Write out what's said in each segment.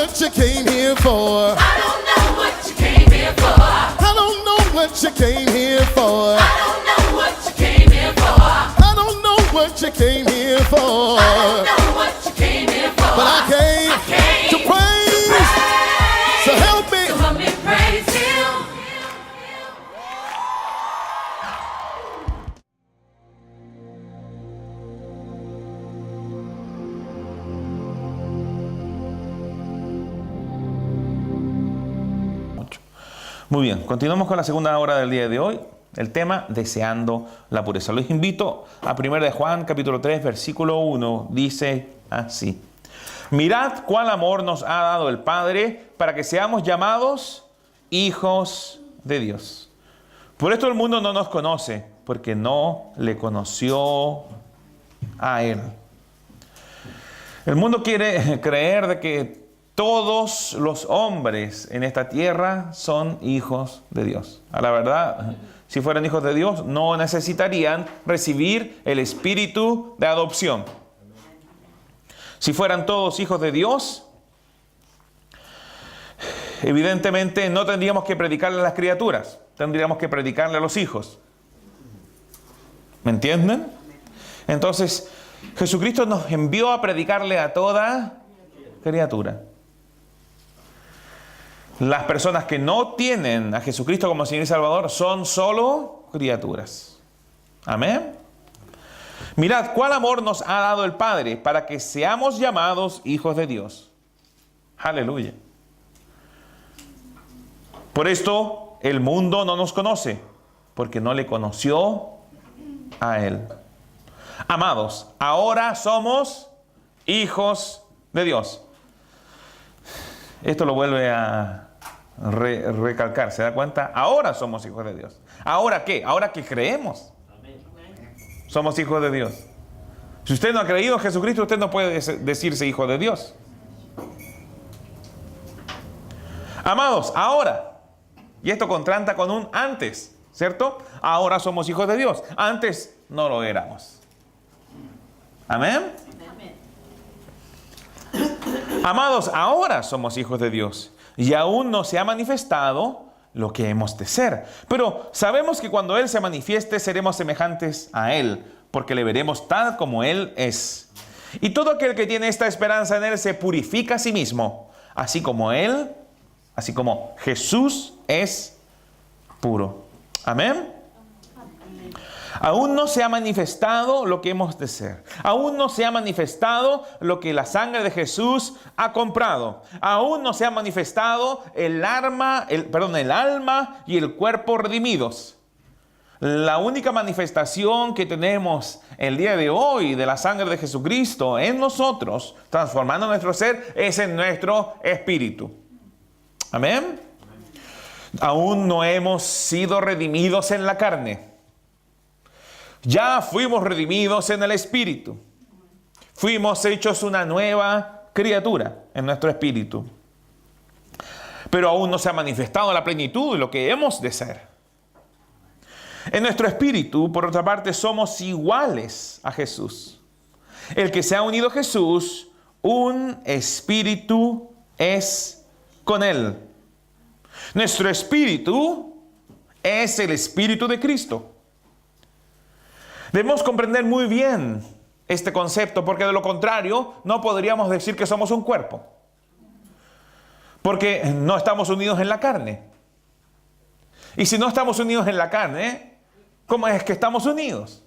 what you came here for. I don't know what you came here for. I don't know what you came here for. I don't know what you came here for. I don't know what you came here for. I don't know what you came here for. But I came to praise. So help me. So help me praise Him. Muy bien, continuamos con la segunda hora del día de hoy. El tema, deseando la pureza. Los invito a 1 de Juan, capítulo 3, versículo 1. Dice así: mirad cuál amor nos ha dado el Padre para que seamos llamados hijos de Dios. Por esto el mundo no nos conoce, porque no le conoció a Él. El mundo quiere creer de que todos los hombres en esta tierra son hijos de Dios. A la verdad, si fueran hijos de Dios, no necesitarían recibir el espíritu de adopción. Si fueran todos hijos de Dios, evidentemente no tendríamos que predicarle a las criaturas, tendríamos que predicarle a los hijos. ¿Me entienden? Entonces, Jesucristo nos envió a predicarle a toda criatura. Las personas que no tienen a Jesucristo como Señor y Salvador son solo criaturas. Amén. Mirad cuál amor nos ha dado el Padre para que seamos llamados hijos de Dios. Aleluya. Por esto el mundo no nos conoce, porque no le conoció a Él. Amados, ahora somos hijos de Dios. Esto lo vuelve a recalcar, ¿se da cuenta? Ahora somos hijos de Dios. ¿Ahora qué? Ahora que creemos. Somos hijos de Dios. Si usted no ha creído en Jesucristo, usted no puede decirse hijo de Dios. Amados, ahora. Y esto contrasta con un antes, ¿cierto? Ahora somos hijos de Dios. Antes no lo éramos. Amén. Amados, ahora somos hijos de Dios y aún no se ha manifestado lo que hemos de ser. Pero sabemos que cuando Él se manifieste seremos semejantes a Él, porque le veremos tal como Él es. Y todo aquel que tiene esta esperanza en Él se purifica a sí mismo, así como Él, así como Jesús es puro. Amén. Aún no se ha manifestado lo que hemos de ser. Aún no se ha manifestado lo que la sangre de Jesús ha comprado. Aún no se ha manifestado el alma y el cuerpo redimidos. La única manifestación que tenemos el día de hoy de la sangre de Jesucristo en nosotros, transformando nuestro ser, es en nuestro espíritu. Amén. Aún no hemos sido redimidos en la carne. Ya fuimos redimidos en el Espíritu. Fuimos hechos una nueva criatura en nuestro espíritu. Pero aún no se ha manifestado la plenitud de lo que hemos de ser. En nuestro espíritu, por otra parte, somos iguales a Jesús. El que se ha unido a Jesús, un espíritu es con Él. Nuestro espíritu es el Espíritu de Cristo. Debemos comprender muy bien este concepto, porque de lo contrario no podríamos decir que somos un cuerpo. Porque no estamos unidos en la carne. Y si no estamos unidos en la carne, ¿cómo es que estamos unidos?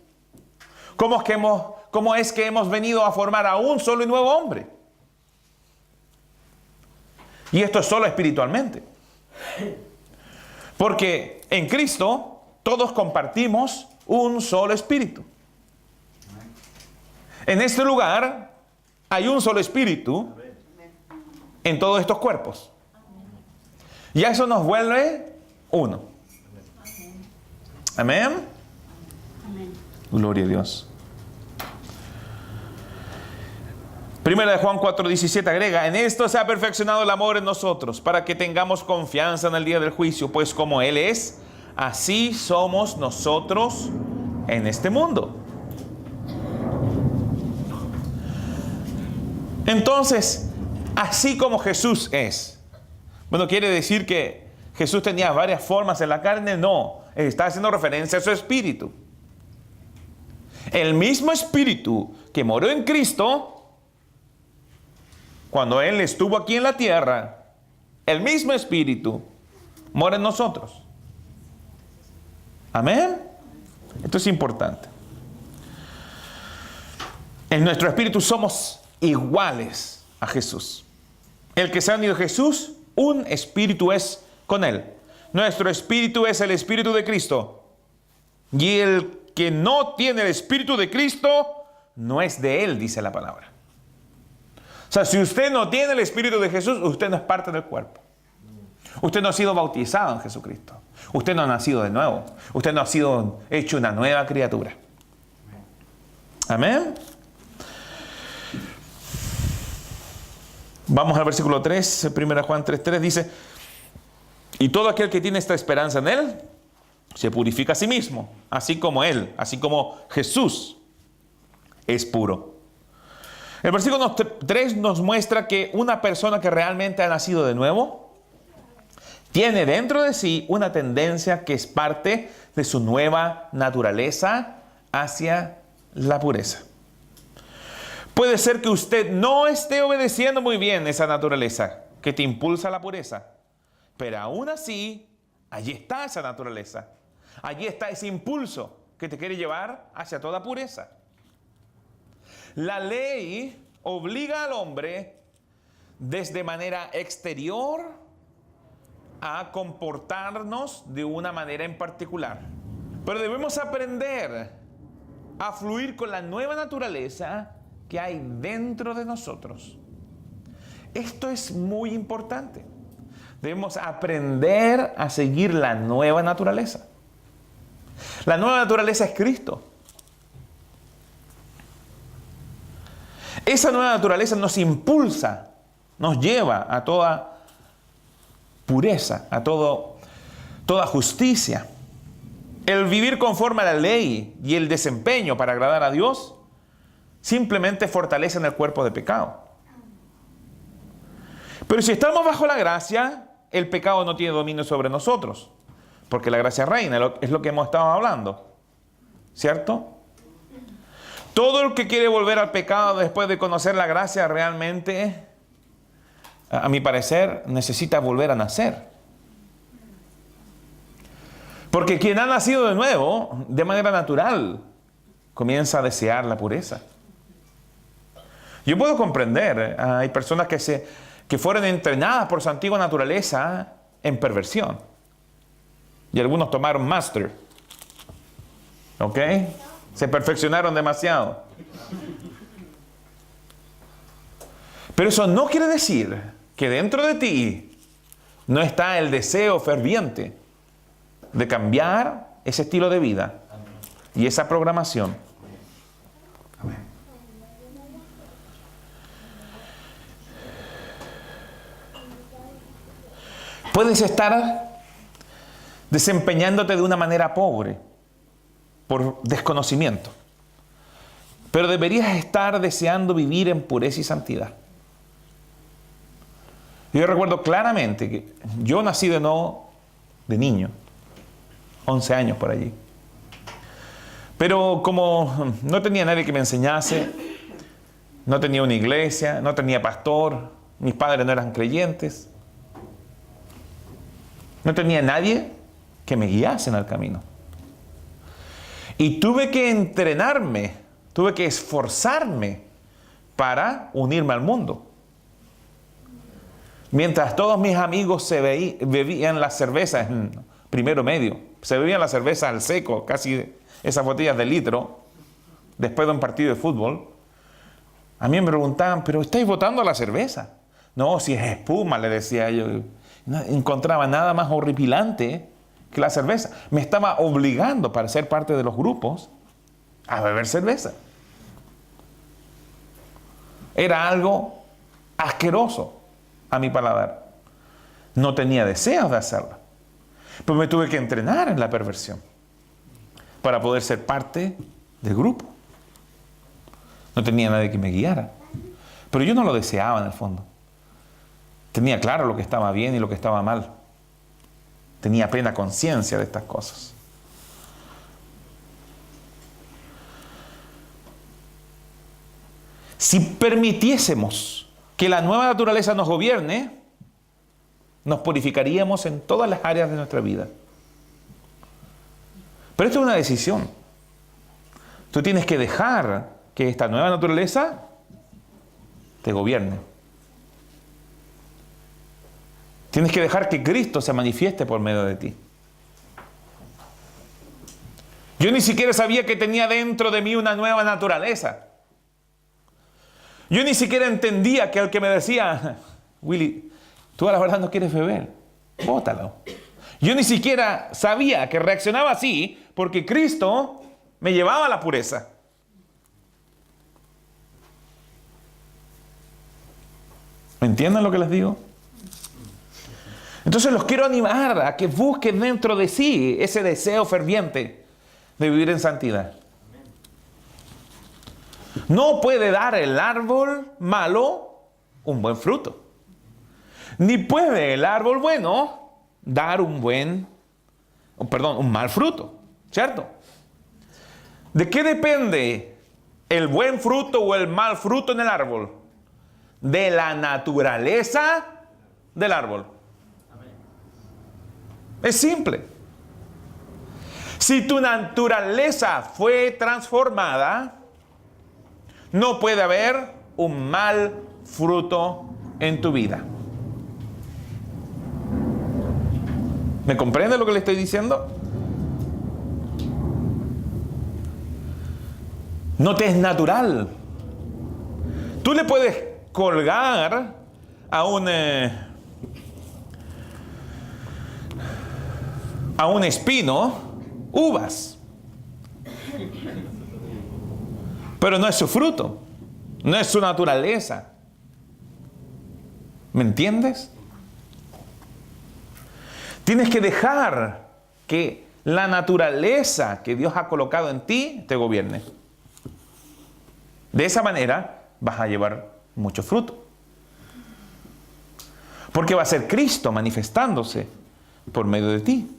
¿Cómo es que hemos venido a formar a un solo y nuevo hombre? Y esto es solo espiritualmente. Porque en Cristo todos compartimos un solo espíritu. En este lugar hay un solo espíritu en todos estos cuerpos. Y eso nos vuelve uno. Amén. Gloria a Dios. Primera de Juan 4:17 agrega: en esto se ha perfeccionado el amor en nosotros, para que tengamos confianza en el día del juicio, pues como Él es, así somos nosotros en este mundo. Entonces, Así como Jesús es. Bueno, ¿quiere decir que Jesús tenía varias formas en la carne? No, está haciendo referencia a su espíritu. El mismo espíritu que murió en Cristo, cuando Él estuvo aquí en la tierra, el mismo espíritu mora en nosotros. Amén. Esto es importante. En nuestro espíritu somos iguales a Jesús. El que se ha unido a Jesús, un espíritu es con Él. Nuestro espíritu es el espíritu de Cristo. Y el que no tiene el espíritu de Cristo, no es de Él, dice la palabra. O sea, si usted no tiene el espíritu de Jesús, usted no es parte del cuerpo. Usted no ha sido bautizado en Jesucristo. Usted no ha nacido de nuevo. Usted no ha sido hecho una nueva criatura. Amén. Vamos al versículo 3, 1 Juan 3:3 dice: y todo aquel que tiene esta esperanza en Él, se purifica a sí mismo, así como Él, así como Jesús es puro. El versículo 3 nos muestra que una persona que realmente ha nacido de nuevo, tiene dentro de sí una tendencia que es parte de su nueva naturaleza hacia la pureza. Puede ser que usted no esté obedeciendo muy bien esa naturaleza que te impulsa a la pureza, pero aún así, allí está esa naturaleza. Allí está ese impulso que te quiere llevar hacia toda pureza. La ley obliga al hombre desde manera exterior a comportarnos de una manera en particular. Pero debemos aprender a fluir con la nueva naturaleza que hay dentro de nosotros. Esto es muy importante. Debemos aprender a seguir la nueva naturaleza. La nueva naturaleza es Cristo. Esa nueva naturaleza nos impulsa, nos lleva a toda pureza, a toda justicia. El vivir conforme a la ley y el desempeño para agradar a Dios simplemente fortalecen el cuerpo de pecado. Pero si estamos bajo la gracia, el pecado no tiene dominio sobre nosotros, porque la gracia reina, es lo que hemos estado hablando, ¿cierto? Todo el que quiere volver al pecado después de conocer la gracia realmente, a mi parecer, necesita volver a nacer. Porque quien ha nacido de nuevo, de manera natural, comienza a desear la pureza. Yo puedo comprender, hay personas que fueron entrenadas por su antigua naturaleza en perversión. Y algunos tomaron máster. ¿Ok? Se perfeccionaron demasiado. Pero eso no quiere decir que dentro de ti no está el deseo ferviente de cambiar ese estilo de vida y esa programación. Puedes estar desempeñándote de una manera pobre por desconocimiento, pero deberías estar deseando vivir en pureza y santidad. Yo recuerdo claramente que yo nací de nuevo de niño, 11 años por allí. Pero como no tenía nadie que me enseñase, no tenía una iglesia, no tenía pastor, mis padres no eran creyentes, no tenía nadie que me guiase en el camino. Y tuve que entrenarme, tuve que esforzarme para unirme al mundo. Mientras todos mis amigos bebían las cervezas en primero medio, se bebían las cervezas al seco, casi esas botellas de litro, después de un partido de fútbol, a mí me preguntaban, ¿pero estáis botando la cerveza? No, si es espuma, le decía yo. No encontraba nada más horripilante que la cerveza. Me estaba obligando para ser parte de los grupos a beber cerveza. Era algo asqueroso a mi paladar. No tenía deseos de hacerlo. Pero me tuve que entrenar en la perversión para poder ser parte del grupo. No tenía nadie que me guiara. Pero yo no lo deseaba en el fondo. Tenía claro lo que estaba bien y lo que estaba mal. Tenía plena conciencia de estas cosas. Si permitiésemos que la nueva naturaleza nos gobierne, nos purificaríamos en todas las áreas de nuestra vida. Pero esto es una decisión. Tú tienes que dejar que esta nueva naturaleza te gobierne. Tienes que dejar que Cristo se manifieste por medio de ti. Yo ni siquiera sabía que tenía dentro de mí una nueva naturaleza. Yo ni siquiera entendía que el que me decía, Willy, tú a la verdad no quieres beber, bótalo. Yo ni siquiera sabía que reaccionaba así porque Cristo me llevaba a la pureza. ¿Me entienden lo que les digo? Entonces los quiero animar a que busquen dentro de sí ese deseo ferviente de vivir en santidad. No puede dar el árbol malo un buen fruto. Ni puede el árbol bueno dar un mal fruto. ¿Cierto? ¿De qué depende el buen fruto o el mal fruto en el árbol? De la naturaleza del árbol. Es simple. Si tu naturaleza fue transformada, no puede haber un mal fruto en tu vida. ¿Me comprende lo que le estoy diciendo? No te es natural. Tú le puedes colgar a un espino uvas, pero no es su fruto, no es su naturaleza. ¿Me entiendes? Tienes que dejar que la naturaleza que Dios ha colocado en ti te gobierne. De esa manera vas a llevar mucho fruto. Porque va a ser Cristo manifestándose por medio de ti.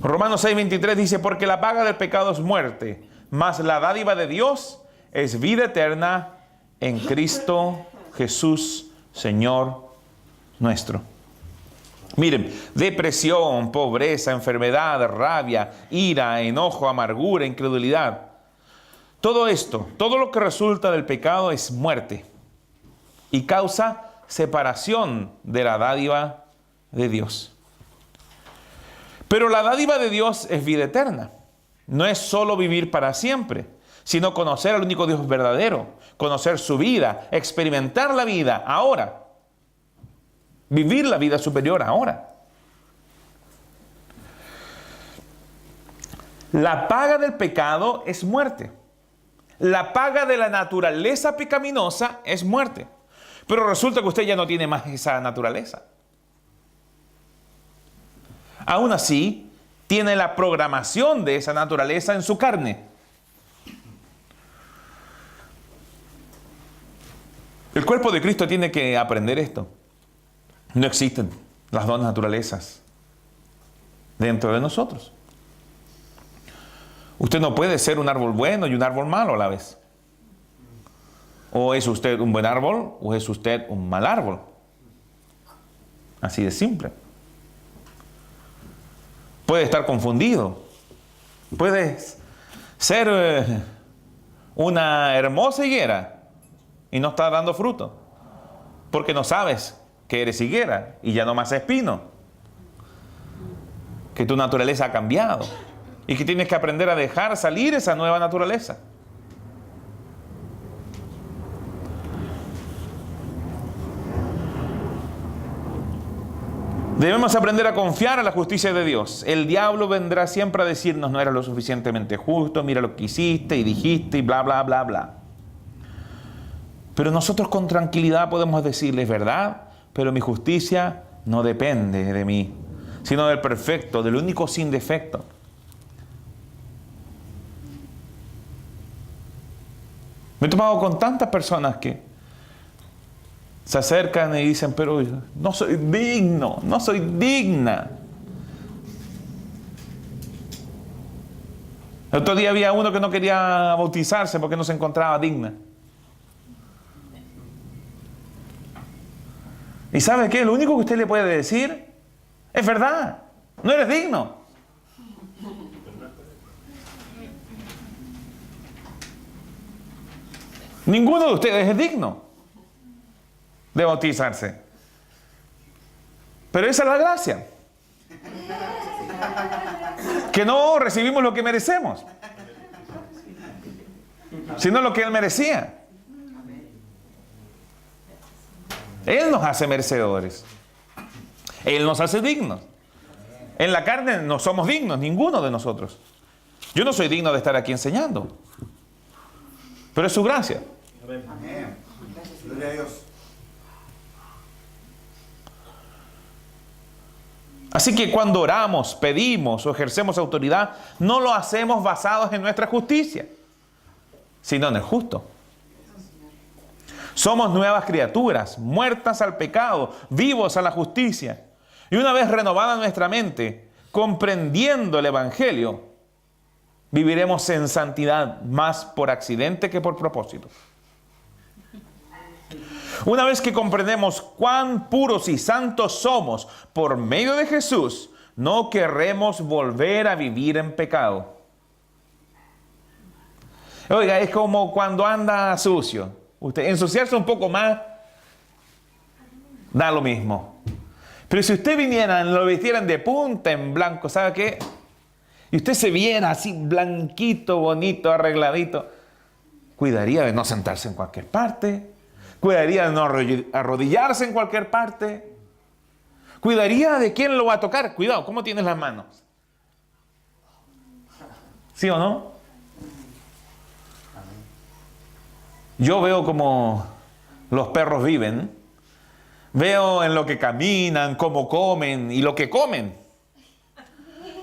Romanos 6:23 dice, porque la paga del pecado es muerte, mas la dádiva de Dios es vida eterna en Cristo Jesús, Señor nuestro. Miren, depresión, pobreza, enfermedad, rabia, ira, enojo, amargura, incredulidad. Todo esto, todo lo que resulta del pecado es muerte y causa separación de la dádiva de Dios. Pero la dádiva de Dios es vida eterna. No es solo vivir para siempre, sino conocer al único Dios verdadero, conocer su vida, experimentar la vida ahora, vivir la vida superior ahora. La paga del pecado es muerte. La paga de la naturaleza pecaminosa es muerte. Pero resulta que usted ya no tiene más esa naturaleza. Aún así, tiene la programación de esa naturaleza en su carne. El cuerpo de Cristo tiene que aprender esto. No existen las dos naturalezas dentro de nosotros. Usted no puede ser un árbol bueno y un árbol malo a la vez. O es usted un buen árbol o es usted un mal árbol. Así de simple. Puede estar confundido. Puedes ser una hermosa higuera y no estar dando fruto. Porque no sabes que eres higuera y ya no más espino. Que tu naturaleza ha cambiado. Y que tienes que aprender a dejar salir esa nueva naturaleza. Debemos aprender a confiar en la justicia de Dios. El diablo vendrá siempre a decirnos, no eras lo suficientemente justo, mira lo que hiciste y dijiste y bla, bla, bla, bla. Pero nosotros con tranquilidad podemos decirles, verdad, pero mi justicia no depende de mí, sino del perfecto, del único sin defecto. Me he tomado con tantas personas que se acercan y dicen, pero no soy digno, no soy digna. El otro día había uno que no quería bautizarse porque no se encontraba digna. ¿Y sabe qué? Lo único que usted le puede decir es verdad. No eres digno. Ninguno de ustedes es digno de bautizarse. Pero esa es la gracia. Que no recibimos lo que merecemos, sino lo que Él merecía. Él nos hace merecedores. Él nos hace dignos. En la carne no somos dignos, ninguno de nosotros. Yo no soy digno de estar aquí enseñando. Pero es su gracia. Amén. Gloria a Dios. Así que cuando oramos, pedimos o ejercemos autoridad, no lo hacemos basados en nuestra justicia, sino en el justo. Somos nuevas criaturas, muertas al pecado, vivos a la justicia. Y una vez renovada nuestra mente, comprendiendo el Evangelio, viviremos en santidad más por accidente que por propósito. Una vez que comprendemos cuán puros y santos somos por medio de Jesús, no querremos volver a vivir en pecado. Oiga, es como cuando anda sucio. Usted ensuciarse un poco más da lo mismo. Pero si usted viniera, lo vistieran de punta en blanco, ¿sabe qué? Y usted se viera así blanquito, bonito, arregladito, cuidaría de no sentarse en cualquier parte, cuidaría de no arrodillarse en cualquier parte, cuidaría de quién lo va a tocar. Cuidado, ¿cómo tienes las manos? ¿Sí o no? Yo veo como los perros viven, veo en lo que caminan, cómo comen y lo que comen.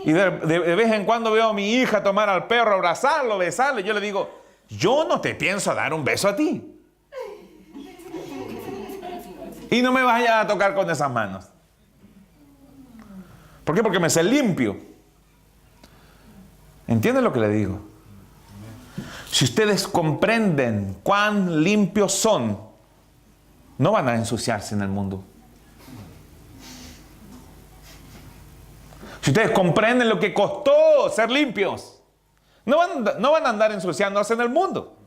Y de vez en cuando veo a mi hija tomar al perro, abrazarlo, besarlo, y yo le digo, yo no te pienso dar un beso a ti. Y no me vayas a tocar con esas manos. ¿Por qué? Porque me sé limpio. ¿Entienden lo que le digo? Si ustedes comprenden cuán limpios son, no van a ensuciarse en el mundo. Si ustedes comprenden lo que costó ser limpios, no van a andar ensuciándose en el mundo.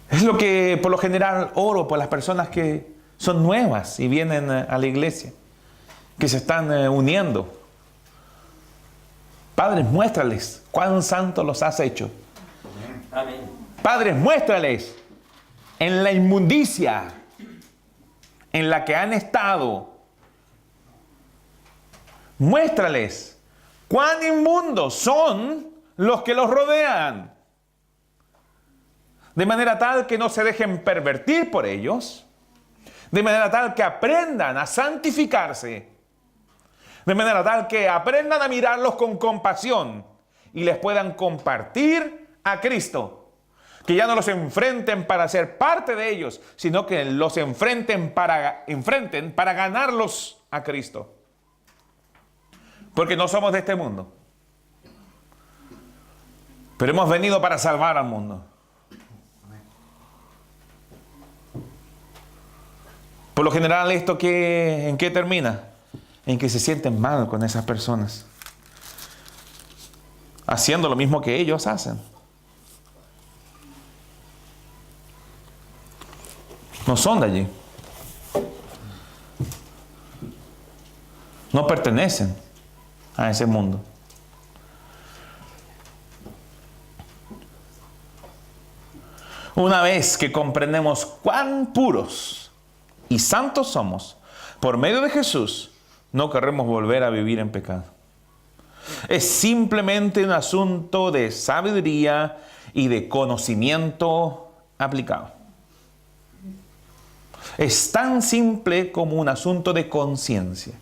Es lo que por lo general oro por las personas que son nuevas y vienen a la iglesia, que se están uniendo. Padres, muéstrales cuán santos los has hecho. Amén. Padres, muéstrales en la inmundicia en la que han estado. Muéstrales cuán inmundos son los que los rodean. De manera tal que no se dejen pervertir por ellos. De manera tal que aprendan a santificarse. De manera tal que aprendan a mirarlos con compasión y les puedan compartir a Cristo. Que ya no los enfrenten para ser parte de ellos, sino que los enfrenten para ganarlos a Cristo. Porque no somos de este mundo. Pero hemos venido para salvar al mundo. Por lo general, ¿esto en qué termina? En que se sienten mal con esas personas, haciendo lo mismo que ellos hacen. No son de allí. No pertenecen a ese mundo. Una vez que comprendemos cuán puros y santos somos, por medio de Jesús, no queremos volver a vivir en pecado. Es simplemente un asunto de sabiduría y de conocimiento aplicado. Es tan simple como un asunto de conciencia.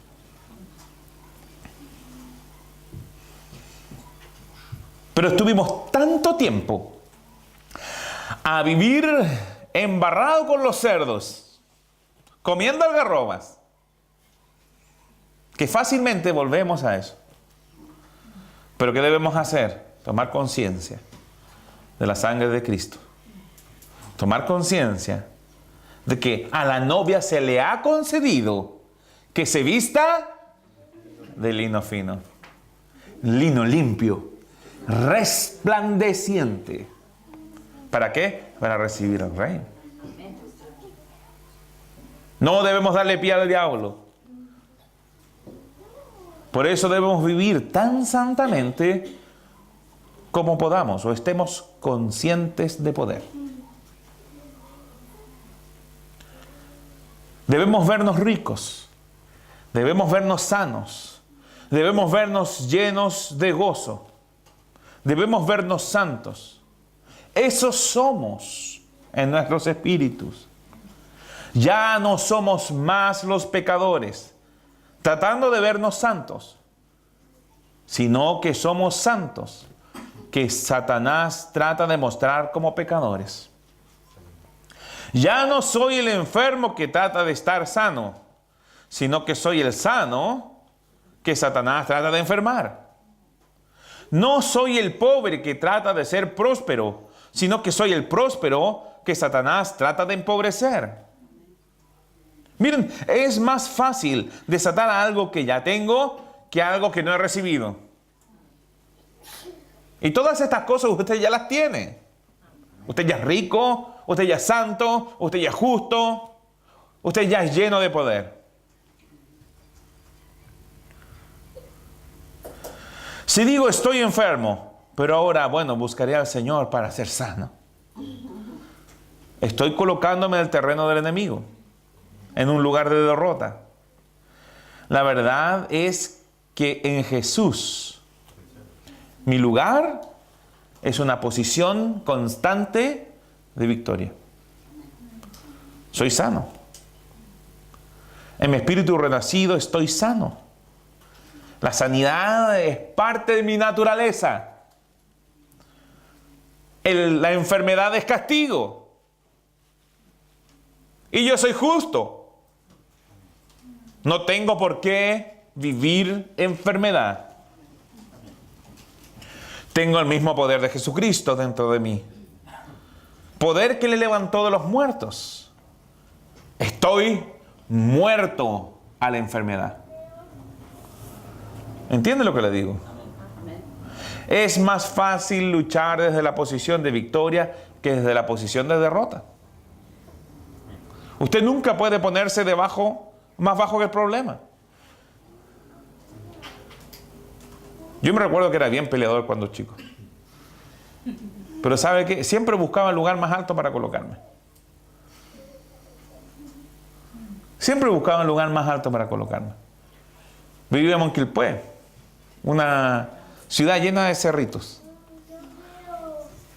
Pero estuvimos tanto tiempo a vivir embarrado con los cerdos, comiendo algarrobas, que fácilmente volvemos a eso. Pero ¿qué debemos hacer? Tomar conciencia de la sangre de Cristo. Tomar conciencia de que a la novia se le ha concedido que se vista de lino fino, lino limpio, resplandeciente. ¿Para qué? Para recibir al Rey. No debemos darle pie al diablo. Por eso debemos vivir tan santamente como podamos o estemos conscientes de poder. Debemos vernos ricos, debemos vernos sanos, debemos vernos llenos de gozo, debemos vernos santos. Esos somos en nuestros espíritus. Ya no somos más los pecadores, tratando de vernos santos, sino que somos santos, que Satanás trata de mostrar como pecadores. Ya no soy el enfermo que trata de estar sano, sino que soy el sano que Satanás trata de enfermar. No soy el pobre que trata de ser próspero, sino que soy el próspero que Satanás trata de empobrecer. Miren, es más fácil desatar algo que ya tengo que algo que no he recibido. Y todas estas cosas usted ya las tiene. Usted ya es rico, usted ya es santo, usted ya es justo, usted ya es lleno de poder. Si digo estoy enfermo, pero ahora, bueno, buscaré al Señor para ser sano, estoy colocándome en el terreno del enemigo, en un lugar de derrota. La verdad es que en Jesús, mi lugar es una posición constante de victoria. Soy sano. En mi espíritu renacido estoy sano. La sanidad es parte de mi naturaleza. La enfermedad es castigo. Y yo soy justo. No tengo por qué vivir enfermedad. Tengo el mismo poder de Jesucristo dentro de mí. Poder que le levantó de los muertos. Estoy muerto a la enfermedad. ¿Entiende lo que le digo? Es más fácil luchar desde la posición de victoria que desde la posición de derrota. Usted nunca puede ponerse más bajo que el problema. Yo me recuerdo que era bien peleador cuando chico. Pero ¿sabe qué? Siempre buscaba el lugar más alto para colocarme. Siempre buscaba el lugar más alto para colocarme. Vivíamos en Quilpué, una ciudad llena de cerritos.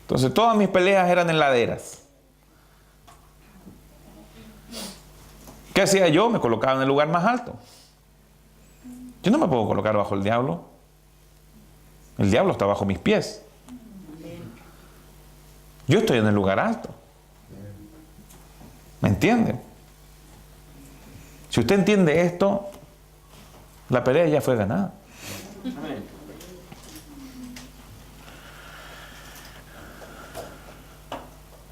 Entonces todas mis peleas eran en laderas. ¿Qué hacía yo? Me colocaba en el lugar más alto. Yo no me puedo colocar bajo el diablo. El diablo está bajo mis pies. Yo estoy en el lugar alto. ¿Me entienden? Si usted entiende esto, la pelea ya fue ganada.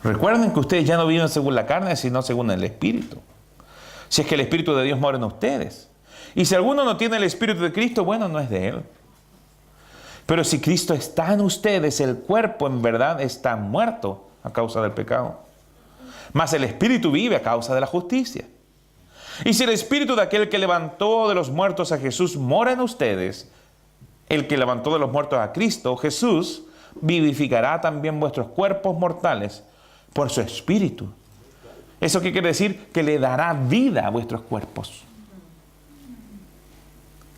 Recuerden que ustedes ya no viven según la carne, sino según el Espíritu. Si es que el Espíritu de Dios mora en ustedes. Y si alguno no tiene el Espíritu de Cristo, bueno, no es de Él. Pero si Cristo está en ustedes, el cuerpo en verdad está muerto a causa del pecado. Mas el Espíritu vive a causa de la justicia. Y si el Espíritu de aquel que levantó de los muertos a Jesús mora en ustedes, el que levantó de los muertos a Cristo, Jesús, vivificará también vuestros cuerpos mortales por su Espíritu. ¿Eso qué quiere decir? Que le dará vida a vuestros cuerpos.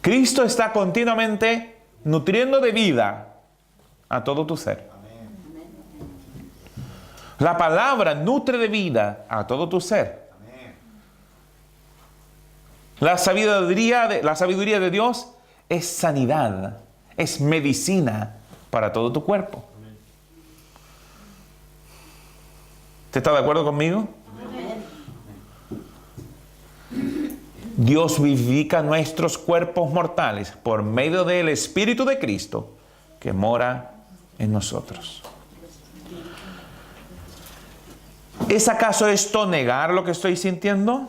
Cristo está continuamente nutriendo de vida a todo tu ser. La palabra nutre de vida a todo tu ser. La sabiduría de Dios es sanidad, es medicina para todo tu cuerpo. ¿Usted está de acuerdo conmigo? Dios vivifica nuestros cuerpos mortales por medio del Espíritu de Cristo que mora en nosotros. ¿Es acaso esto negar lo que estoy sintiendo?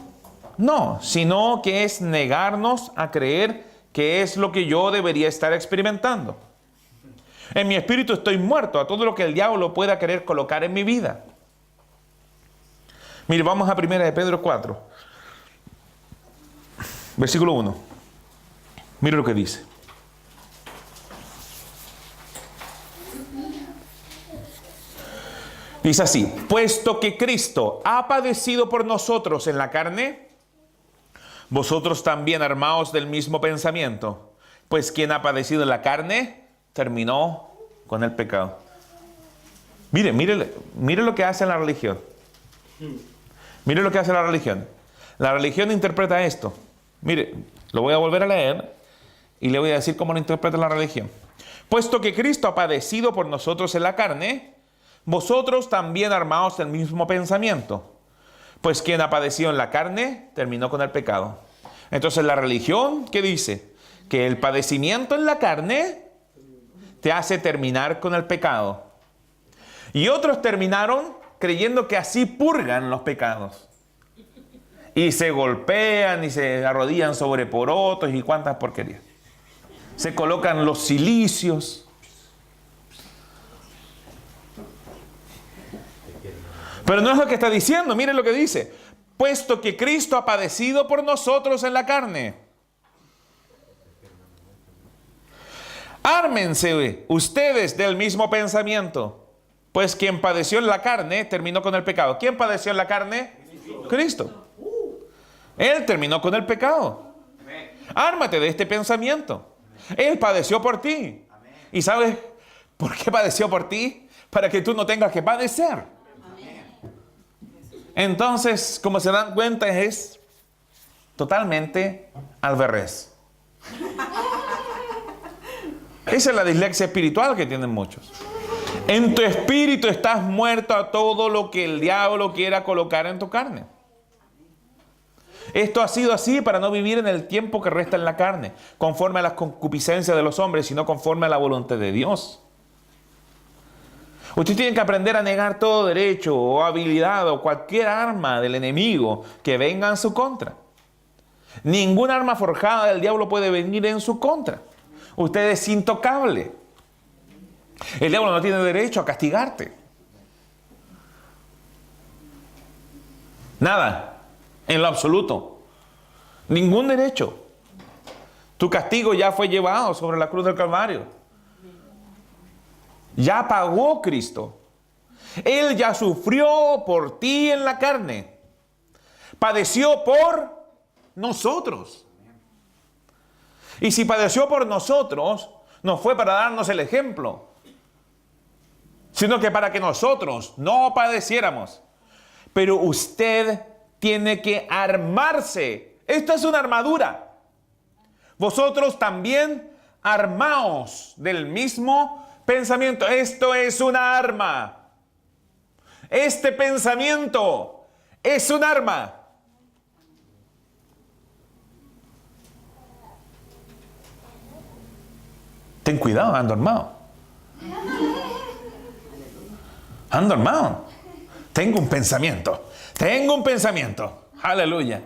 No, sino que es negarnos a creer que es lo que yo debería estar experimentando. En mi espíritu estoy muerto a todo lo que el diablo pueda querer colocar en mi vida. Mire, vamos a 1 de Pedro 4, versículo 1. Mire lo que dice. Dice así: puesto que Cristo ha padecido por nosotros en la carne, vosotros también armaos del mismo pensamiento, pues quien ha padecido en la carne terminó con el pecado. Mire lo que hace la religión. Mire lo que hace la religión. La religión interpreta esto. Mire, lo voy a volver a leer y le voy a decir cómo lo interpreta la religión. Puesto que Cristo ha padecido por nosotros en la carne, vosotros también armaos del mismo pensamiento, pues quien ha padecido en la carne terminó con el pecado. Entonces la religión, ¿qué dice? Que el padecimiento en la carne te hace terminar con el pecado. Y otros terminaron creyendo que así purgan los pecados. Y se golpean y se arrodillan sobre porotos y cuantas porquerías. Se colocan los cilicios. Pero no es lo que está diciendo. Miren lo que dice: puesto que Cristo ha padecido por nosotros en la carne, ármense ustedes del mismo pensamiento. Pues quien padeció en la carne terminó con el pecado. ¿Quién padeció en la carne? Cristo. Él terminó con el pecado. Ármate de este pensamiento. Él padeció por ti. ¿Y sabes por qué padeció por ti? Para que tú no tengas que padecer. Entonces, como se dan cuenta, es totalmente al revés. Esa es la dislexia espiritual que tienen muchos. En tu espíritu estás muerto a todo lo que el diablo quiera colocar en tu carne. Esto ha sido así para no vivir en el tiempo que resta en la carne, conforme a las concupiscencias de los hombres, sino conforme a la voluntad de Dios. Usted tiene que aprender a negar todo derecho o habilidad o cualquier arma del enemigo que venga en su contra. Ningún arma forjada del diablo puede venir en su contra. Usted es intocable. El diablo no tiene derecho a castigarte. Nada, en lo absoluto. Ningún derecho. Tu castigo ya fue llevado sobre la cruz del Calvario. Ya pagó Cristo. Él ya sufrió por ti en la carne. Padeció por nosotros. Y si padeció por nosotros, no fue para darnos el ejemplo, sino que para que nosotros no padeciéramos. Pero usted tiene que armarse. Esta es una armadura. Vosotros también armaos del mismo pensamiento. Esto es una arma. Este pensamiento es un arma. Ten cuidado, ando armado. Ando armado. Tengo un pensamiento. Aleluya.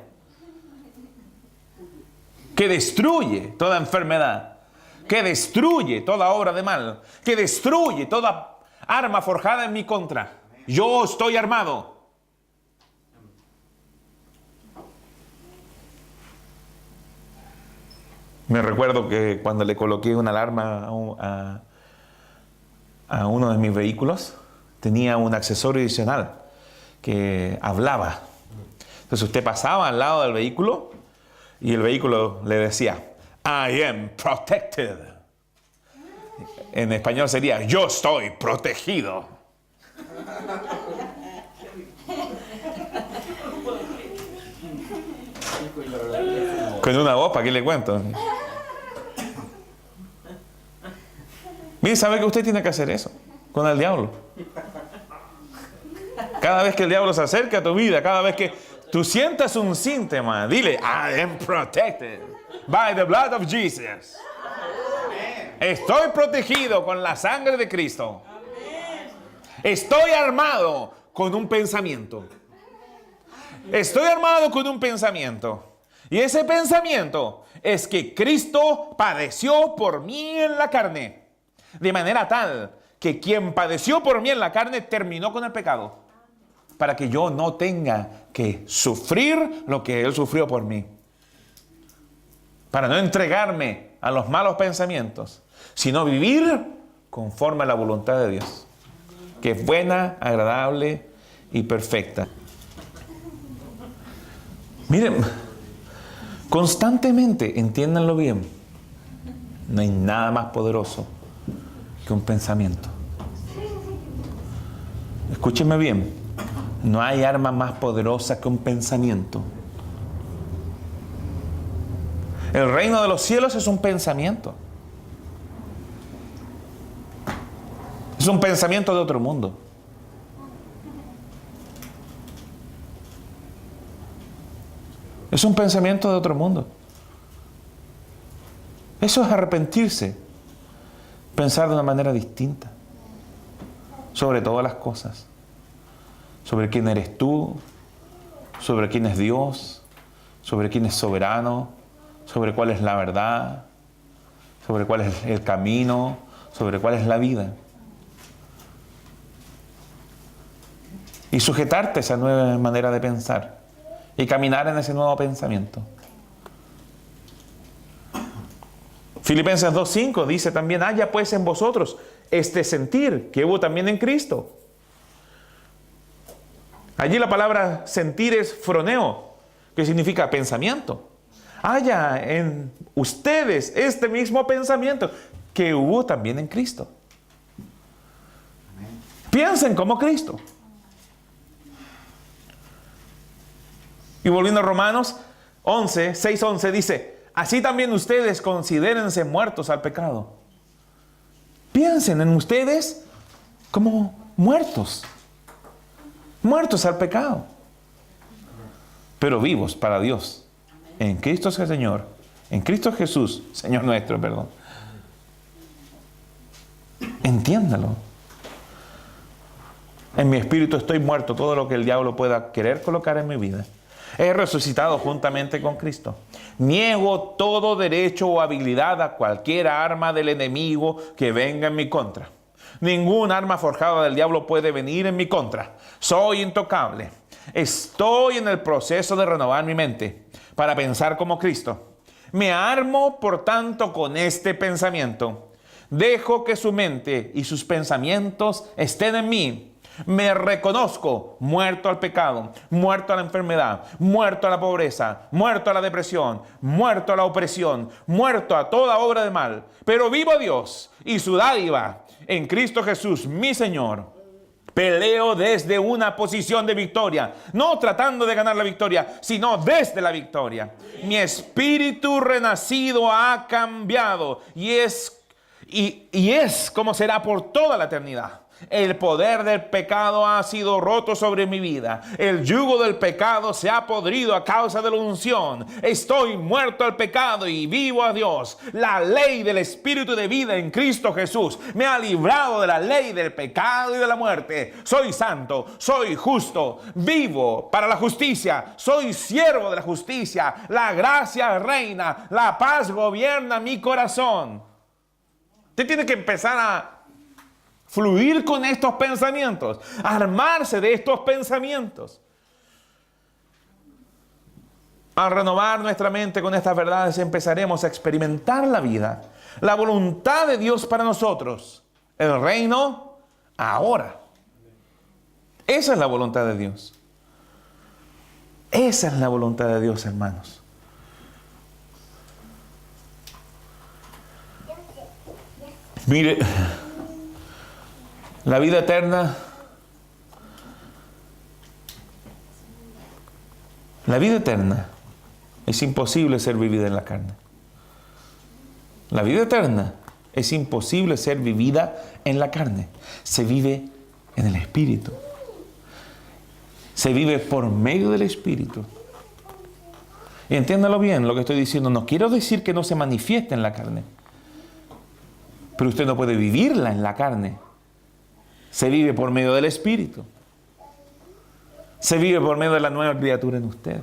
Que destruye toda enfermedad. Que destruye toda obra de mal. Que destruye toda arma forjada en mi contra. Yo estoy armado. Me recuerdo que cuando le coloqué una alarma a uno de mis vehículos, tenía un accesorio adicional que hablaba. Entonces usted pasaba al lado del vehículo y el vehículo le decía, I am protected. En español sería, yo estoy protegido. Con una voz, ¿para qué le cuento? Mire, ¿sabe que usted tiene que hacer eso con el diablo? Cada vez que el diablo se acerca a tu vida, cada vez que tú sientas un síntoma, dile, I am protected by the blood of Jesus. Estoy protegido con la sangre de Cristo. Estoy armado con un pensamiento. Estoy armado con un pensamiento. Y ese pensamiento es que Cristo padeció por mí en la carne. De manera tal que quien padeció por mí en la carne terminó con el pecado. Para que yo no tenga que sufrir lo que Él sufrió por mí. Para no entregarme a los malos pensamientos, sino vivir conforme a la voluntad de Dios, que es buena, agradable y perfecta. Miren, constantemente, entiéndanlo bien, no hay nada más poderoso que un pensamiento. Escúchenme bien, no hay arma más poderosa que un pensamiento. El reino de los cielos es un pensamiento. Es un pensamiento de otro mundo. Es un pensamiento de otro mundo. Eso es arrepentirse. Pensar de una manera distinta. Sobre todas las cosas. Sobre quién eres tú. Sobre quién es Dios. Sobre quién es soberano. Sobre cuál es la verdad. Sobre cuál es el camino. Sobre cuál es la vida. Y sujetarte a esa nueva manera de pensar. Y caminar en ese nuevo pensamiento. Filipenses 2:5 dice también, haya pues en vosotros este sentir que hubo también en Cristo. Allí la palabra sentir es froneo, que significa pensamiento. Haya en ustedes este mismo pensamiento que hubo también en Cristo. Piensen como Cristo. Y volviendo a Romanos 6:11 dice, así también ustedes considérense muertos al pecado. Piensen en ustedes como muertos. Muertos al pecado. Pero vivos para Dios. En Cristo Señor. En Cristo Jesús, Señor nuestro, perdón. Entiéndalo. En mi espíritu estoy muerto todo lo que el diablo pueda querer colocar en mi vida. He resucitado juntamente con Cristo. Niego todo derecho o habilidad a cualquier arma del enemigo que venga en mi contra. Ningún arma forjada del diablo puede venir en mi contra. Soy intocable. Estoy en el proceso de renovar mi mente para pensar como Cristo. Me armo, por tanto, con este pensamiento. Dejo que su mente y sus pensamientos estén en mí. Me reconozco muerto al pecado, muerto a la enfermedad, muerto a la pobreza, muerto a la depresión, muerto a la opresión, muerto a toda obra de mal. Pero vivo a Dios y su dádiva en Cristo Jesús, mi Señor. Peleo desde una posición de victoria, no tratando de ganar la victoria, sino desde la victoria. Mi espíritu renacido ha cambiado y es como será por toda la eternidad. El poder del pecado ha sido roto sobre mi vida. El yugo del pecado se ha podrido a causa de la unción. Estoy muerto al pecado y vivo a Dios. La ley del Espíritu de vida en Cristo Jesús me ha librado de la ley del pecado y de la muerte. Soy santo, soy justo, vivo para la justicia. Soy siervo de la justicia. La gracia reina, la paz gobierna mi corazón. Usted tiene que empezar a fluir con estos pensamientos, armarse de estos pensamientos. Al renovar nuestra mente con estas verdades, empezaremos a experimentar la vida, la voluntad de Dios para nosotros, el reino ahora. Esa es la voluntad de Dios. Esa es la voluntad de Dios, hermanos. Mire, la vida eterna, es imposible ser vivida en la carne. La vida eterna Es imposible ser vivida en la carne. Se vive en el Espíritu. Se vive por medio del Espíritu. Y entiéndalo bien lo que estoy diciendo. No quiero decir que no se manifieste en la carne. Pero usted no puede vivirla en la carne. Se vive por medio del Espíritu. Se vive por medio de la nueva criatura en usted.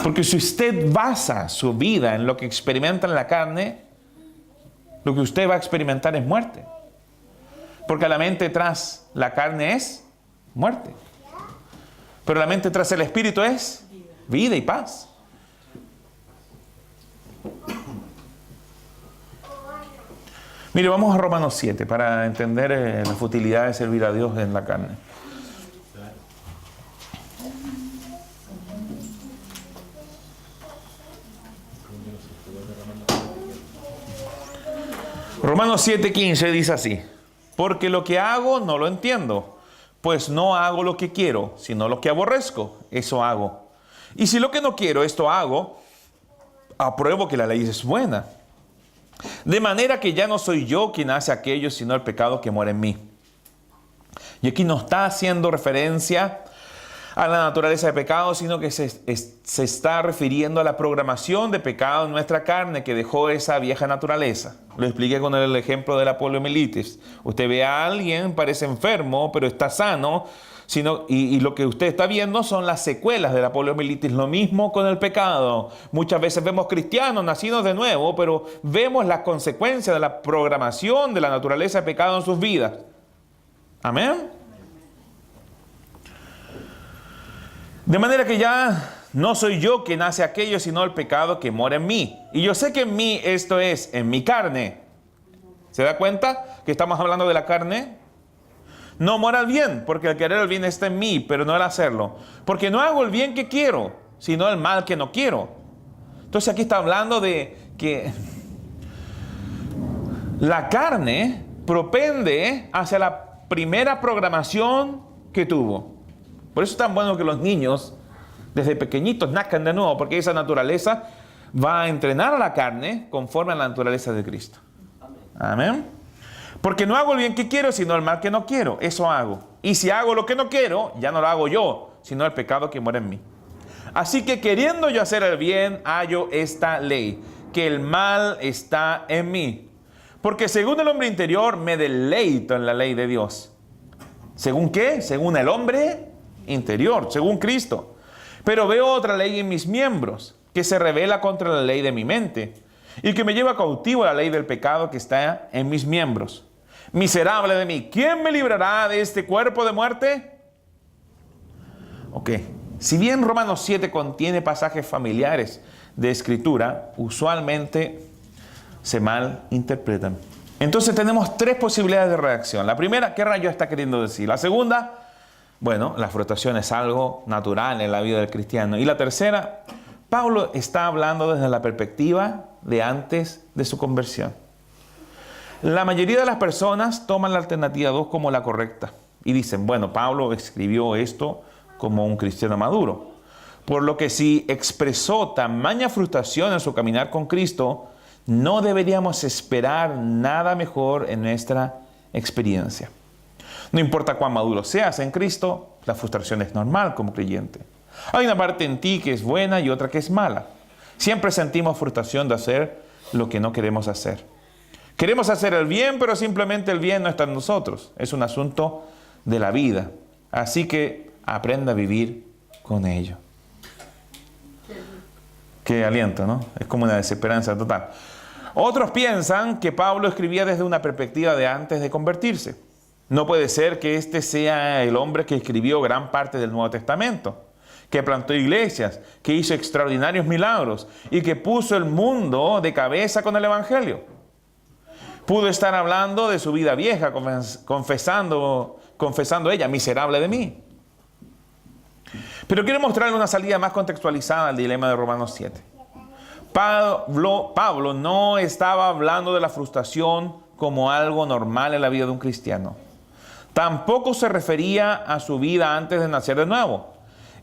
Porque si usted basa su vida en lo que experimenta en la carne, lo que usted va a experimentar es muerte. Porque la mente tras la carne es muerte. Pero la mente tras el Espíritu es vida y paz. Mire, vamos a Romanos 7 para entender la futilidad de servir a Dios en la carne. Romanos 7:15 dice así: porque lo que hago no lo entiendo, pues no hago lo que quiero, sino lo que aborrezco, eso hago. Y si lo que no quiero, esto hago, apruebo que la ley es buena. De manera que ya no soy yo quien hace aquello, sino el pecado que mora en mí. Y aquí no está haciendo referencia a la naturaleza de pecado, sino que se está refiriendo a la programación de pecado en nuestra carne que dejó esa vieja naturaleza. Lo expliqué con el ejemplo de la poliomielitis. Usted ve a alguien, parece enfermo, pero está sano, y lo que usted está viendo son las secuelas de la poliomielitis. Lo mismo con el pecado. Muchas veces vemos cristianos nacidos de nuevo, pero vemos las consecuencias de la programación de la naturaleza de pecado en sus vidas. Amén. De manera que ya no soy yo quien hace aquello, sino el pecado que mora en mí. Y yo sé que en mí, esto es, en mi carne. ¿Se da cuenta que estamos hablando de la carne? No mora el bien, porque el querer el bien está en mí, pero no el hacerlo. Porque no hago el bien que quiero, sino el mal que no quiero. Entonces aquí está hablando de que la carne propende hacia la primera programación que tuvo. Por eso es tan bueno que los niños desde pequeñitos nazcan de nuevo, porque esa naturaleza va a entrenar a la carne conforme a la naturaleza de Cristo. Amén. Porque no hago el bien que quiero, sino el mal que no quiero. Eso hago. Y si hago lo que no quiero, ya no lo hago yo, sino el pecado que mora en mí. Así que queriendo yo hacer el bien, hallo esta ley, que el mal está en mí. Porque según el hombre interior, me deleito en la ley de Dios. ¿Según qué? Según el hombre interior, según Cristo. Pero veo otra ley en mis miembros, que se revela contra la ley de mi mente, y que me lleva cautivo a la ley del pecado que está en mis miembros. Miserable de mí, ¿quién me librará de este cuerpo de muerte? Ok, si bien Romanos 7 contiene pasajes familiares de escritura, usualmente se malinterpretan. Entonces tenemos tres posibilidades de reacción. La primera, ¿qué rayo está queriendo decir? La segunda, bueno, la frustración es algo natural en la vida del cristiano. Y la tercera, Pablo está hablando desde la perspectiva de antes de su conversión. La mayoría de las personas toman la alternativa 2 como la correcta y dicen, bueno, Pablo escribió esto como un cristiano maduro. Por lo que si expresó tamaña frustración en su caminar con Cristo, no deberíamos esperar nada mejor en nuestra experiencia. No importa cuán maduro seas en Cristo, la frustración es normal como creyente. Hay una parte en ti que es buena y otra que es mala. Siempre sentimos frustración de hacer lo que no queremos hacer. Queremos hacer el bien, pero simplemente el bien no está en nosotros. Es un asunto de la vida. Así que aprenda a vivir con ello. Qué aliento, ¿no? Es como una desesperanza total. Otros piensan que Pablo escribía desde una perspectiva de antes de convertirse. No puede ser que este sea el hombre que escribió gran parte del Nuevo Testamento, que plantó iglesias, que hizo extraordinarios milagros y que puso el mundo de cabeza con el Evangelio. Pudo estar hablando de su vida vieja, confesando ella, miserable de mí. Pero quiero mostrarle una salida más contextualizada al dilema de Romanos 7. Pablo no estaba hablando de la frustración como algo normal en la vida de un cristiano. Tampoco se refería a su vida antes de nacer de nuevo.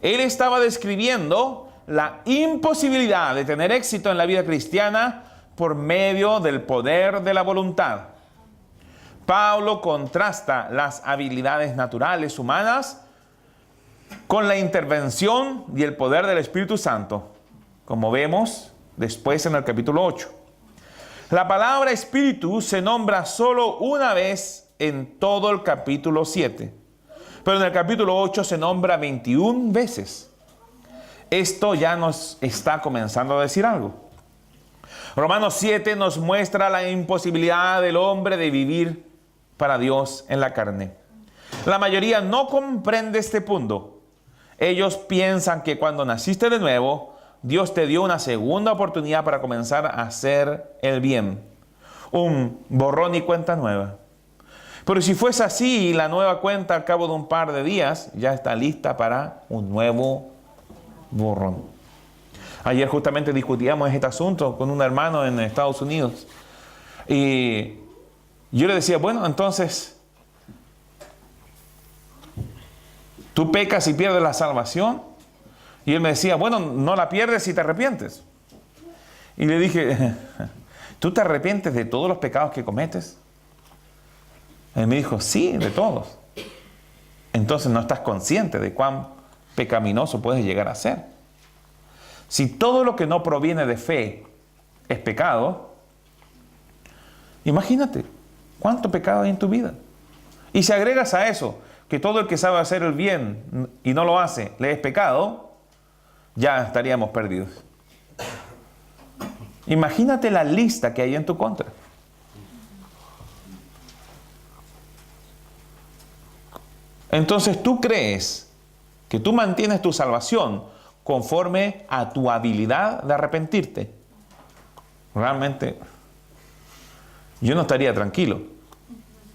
Él estaba describiendo la imposibilidad de tener éxito en la vida cristiana por medio del poder de la voluntad. Pablo contrasta las habilidades naturales humanas con la intervención y el poder del Espíritu Santo, como vemos después en el capítulo 8. La palabra espíritu se nombra solo una vez en todo el capítulo 7, pero en el capítulo 8 se nombra 21 veces. Esto ya nos está comenzando a decir algo. Romanos 7 nos muestra la imposibilidad del hombre de vivir para Dios en la carne. La mayoría no comprende este punto. Ellos piensan que cuando naciste de nuevo, Dios te dio una segunda oportunidad para comenzar a hacer el bien. Un borrón y cuenta nueva. Pero si fuese así, la nueva cuenta al cabo de un par de días ya está lista para un nuevo borrón. Ayer justamente discutíamos este asunto con un hermano en Estados Unidos. Y yo le decía, bueno, entonces, ¿tú pecas y pierdes la salvación? Y él me decía, bueno, no la pierdes si te arrepientes. Y le dije, ¿tú te arrepientes de todos los pecados que cometes? Él me dijo, sí, de todos. Entonces no estás consciente de cuán pecaminoso puedes llegar a ser. Si todo lo que no proviene de fe es pecado, imagínate cuánto pecado hay en tu vida. Y si agregas a eso que todo el que sabe hacer el bien y no lo hace le es pecado, ya estaríamos perdidos. Imagínate la lista que hay en tu contra. Entonces tú crees que tú mantienes tu salvación conforme a tu habilidad de arrepentirte. Realmente yo no estaría tranquilo.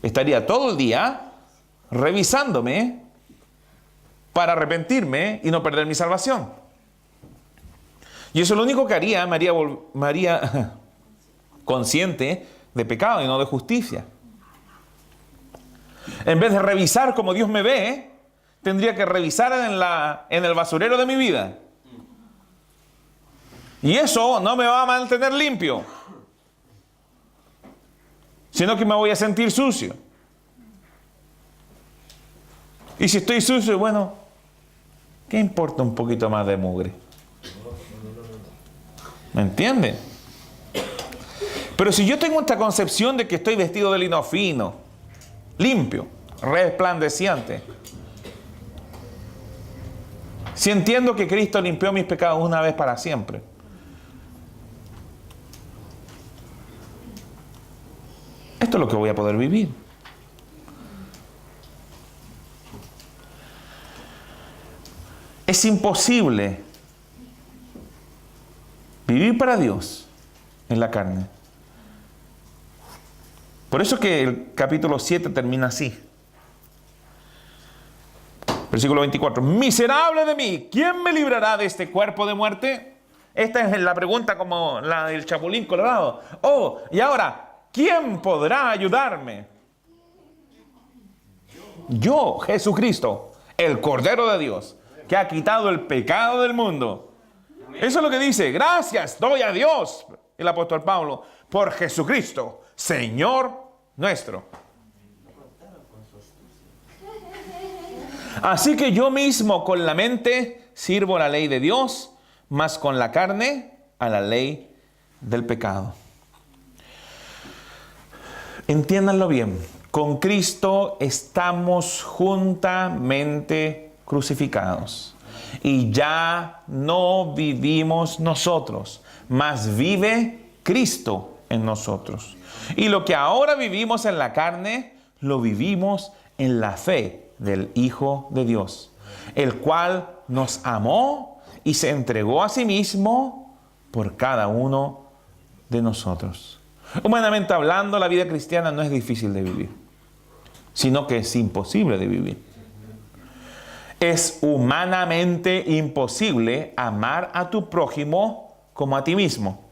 Estaría todo el día revisándome para arrepentirme y no perder mi salvación. Y eso lo único que haría, me haría consciente de pecado y no de justicia. En vez de revisar como Dios me ve, tendría que revisar en el basurero de mi vida. Y eso no me va a mantener limpio, sino que me voy a sentir sucio. Y si estoy sucio, bueno, ¿qué importa un poquito más de mugre? ¿Me entienden? Pero si yo tengo esta concepción de que estoy vestido de lino fino, limpio, resplandeciente, si entiendo que Cristo limpió mis pecados una vez para siempre, esto es lo que voy a poder vivir. Es imposible vivir para Dios en la carne. Por eso que el capítulo 7 termina así. Versículo 24. Miserable de mí, ¿quién me librará de este cuerpo de muerte? Esta es la pregunta como la del Chapulín Colorado. Oh, y ahora, ¿quién podrá ayudarme? Yo, Jesucristo, el Cordero de Dios, que ha quitado el pecado del mundo. Eso es lo que dice. Gracias doy a Dios, el apóstol Pablo, por Jesucristo, Señor nuestro. Así que yo mismo con la mente sirvo a la ley de Dios, mas con la carne a la ley del pecado. Entiéndanlo bien. Con Cristo estamos juntamente crucificados. Y ya no vivimos nosotros, mas vive Cristo en nosotros. Y lo que ahora vivimos en la carne, lo vivimos en la fe del Hijo de Dios, el cual nos amó y se entregó a sí mismo por cada uno de nosotros. Humanamente hablando, la vida cristiana no es difícil de vivir, sino que es imposible de vivir. Es humanamente imposible amar a tu prójimo como a ti mismo,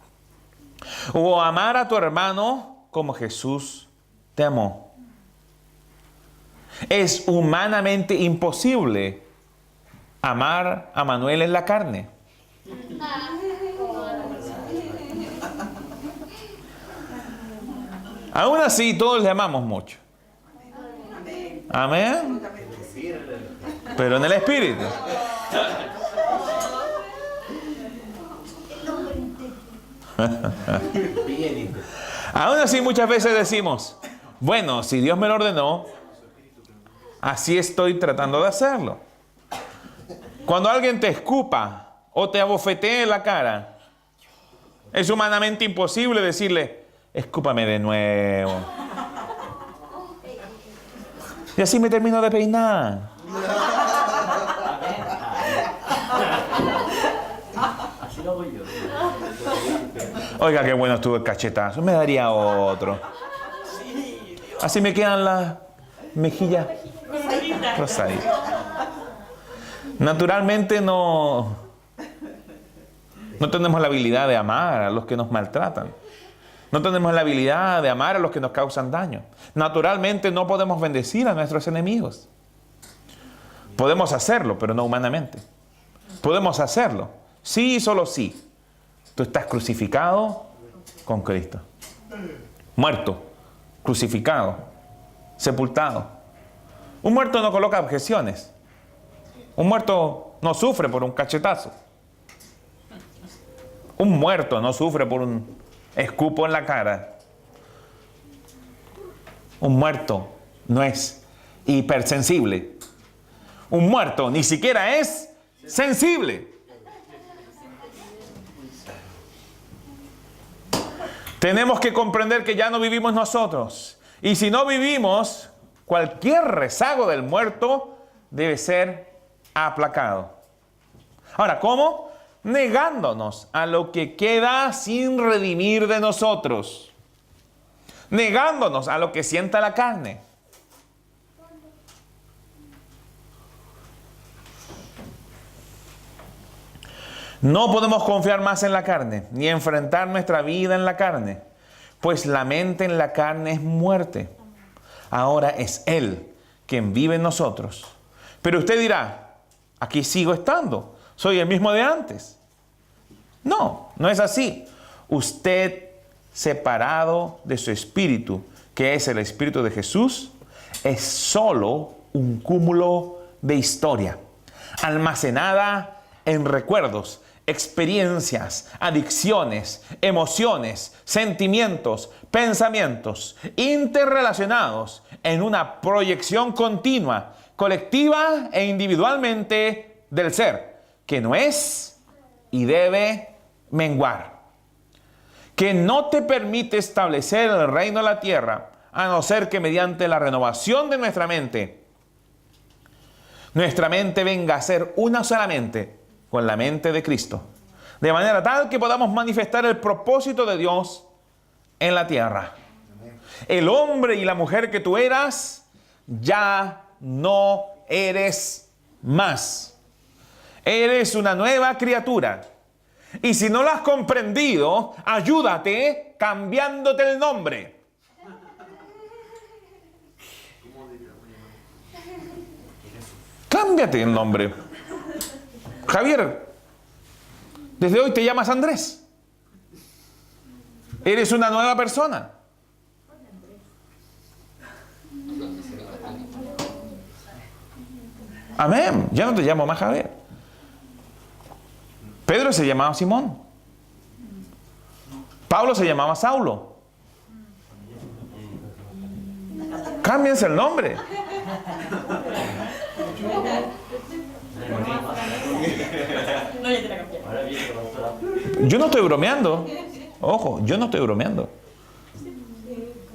o amar a tu hermano como Jesús te amó. Es humanamente imposible amar a Manuel en la carne. Aún así, todos le amamos mucho. Amén. Pero en el Espíritu. Aún así, muchas veces decimos, bueno, si Dios me lo ordenó, así estoy tratando de hacerlo. Cuando alguien te escupa o te abofetee en la cara, es humanamente imposible decirle, escúpame de nuevo. Y así me termino de peinar. Así lo hago yo. Oiga, qué bueno estuvo el cachetazo. Me daría otro. Así me quedan las mejillas rosaditas. Naturalmente no tenemos la habilidad de amar a los que nos maltratan. No tenemos la habilidad de amar a los que nos causan daño. Naturalmente no podemos bendecir a nuestros enemigos. Podemos hacerlo, pero no humanamente. Podemos hacerlo. Sí y solo sí. Tú estás crucificado con Cristo. Muerto, crucificado, sepultado. Un muerto no coloca objeciones. Un muerto no sufre por un cachetazo. Un muerto no sufre por un escupo en la cara. Un muerto no es hipersensible. Un muerto ni siquiera es sensible. Tenemos que comprender que ya no vivimos nosotros. Y si no vivimos, cualquier rezago del muerto debe ser aplacado. Ahora, ¿cómo? Negándonos a lo que queda sin redimir de nosotros. Negándonos a lo que sienta la carne. No podemos confiar más en la carne, ni enfrentar nuestra vida en la carne, pues la mente en la carne es muerte. Ahora es Él quien vive en nosotros. Pero usted dirá, aquí sigo estando, soy el mismo de antes. No, no es así. Usted, separado de su espíritu, que es el espíritu de Jesús, es solo un cúmulo de historia, almacenada en recuerdos, experiencias, adicciones, emociones, sentimientos, pensamientos, interrelacionados en una proyección continua, colectiva e individualmente del ser, que no es y debe menguar, que no te permite establecer el reino de la tierra, a no ser que mediante la renovación de nuestra mente venga a ser una solamente con la mente de Cristo, de manera tal que podamos manifestar el propósito de Dios en la tierra. El hombre y la mujer que tú eras, ya no eres más. Eres una nueva criatura. Y si no lo has comprendido, ayúdate cambiándote el nombre. Cámbiate el nombre. Javier, desde hoy te llamas Andrés. Eres una nueva persona. Amén. Ya no te llamo más Javier. Pedro se llamaba Simón. Pablo se llamaba Saulo. Cámbiense el nombre. Yo no estoy bromeando. Ojo, yo no estoy bromeando.